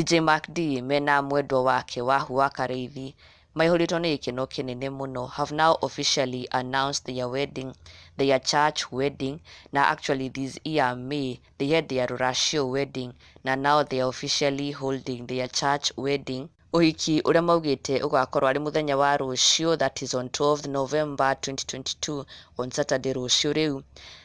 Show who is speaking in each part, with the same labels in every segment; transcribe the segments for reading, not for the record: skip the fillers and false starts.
Speaker 1: DJ Macdee mena mwendwa wake Wahu wa Kareithi maihũrĩtwo nĩ gĩkeno kĩnene mũno have now officially announced their church wedding. Now actually this year May they had their ruracio wedding na now they are officially holding their church wedding. Ũhiki ũrĩa maugĩte ũgakorwo arĩ mũthenya wa rũciũ, that is on 12th November 2022 on Saturday rũciũ rĩu.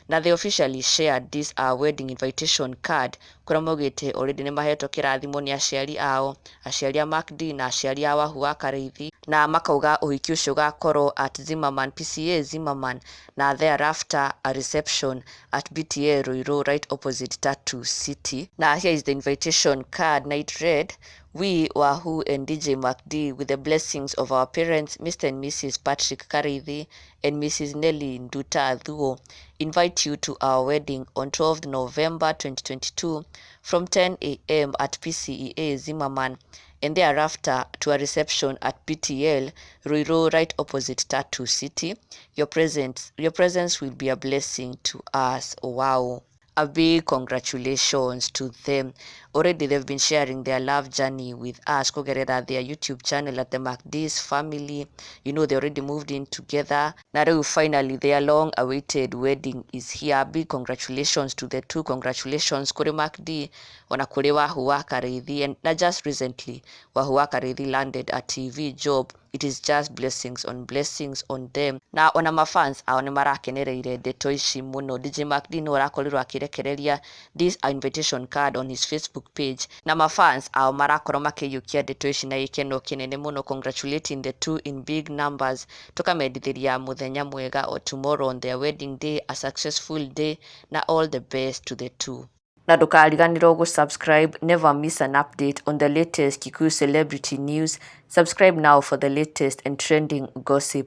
Speaker 1: Na they officially shared this wedding invitation card kũrĩa maugĩte already nĩ mahetwo kĩrathimo nĩ aciari ao, aciari a Macdee na aciari a Wahu wa Kareithi, na makauga ũhiki ũcio ũgakorwo at Zimmerman, PCA Zimmerman, na thereafter a reception at BTA Ruiru right opposite Tattoo City. Now here is the invitation card, na it read, "We, Wahu and DJ Macdee, with the blessings of our parents, Mr. and Mrs. Patrick Kareithi and Mrs. Nelly Nduta Adhuo, invite you to our wedding on 12th November 2022 from 10 a.m. at PCEA Zimmerman, and thereafter to a reception at BTL Ruiru right opposite Tattoo City. Your presence will be a blessing to us." Wow. A big congratulations to them. Already they've been sharing their love journey with us kugerera their YouTube channel at the Macdee's family. You know, they already moved in together. Now finally their long awaited wedding is here. Big congratulations to the two. Congratulations kuri Macdee ona kuri Wahu wa Kareithi. And not just recently, Wahu wa Kareithi landed a TV job. It is just blessings on them. Na ona mafans ao nĩ marakenereire ndeto ici muno. DJ Macdee no arakorirwo akirekereria this invitation card on his Facebook page, na mafans ao marakorwo makĩiyũkia ndeto ici na gĩkeno kĩnene muno, congratulating the two in big numbers. Tukamendithĩria mũthenya mwega or tomorrow on their wedding day, a successful day, na all the best to the two. Na ndũkariganĩrwo gũsubscribe, never miss an update on the latest Kikuyu celebrity news. Subscribe now for the latest and trending gossip.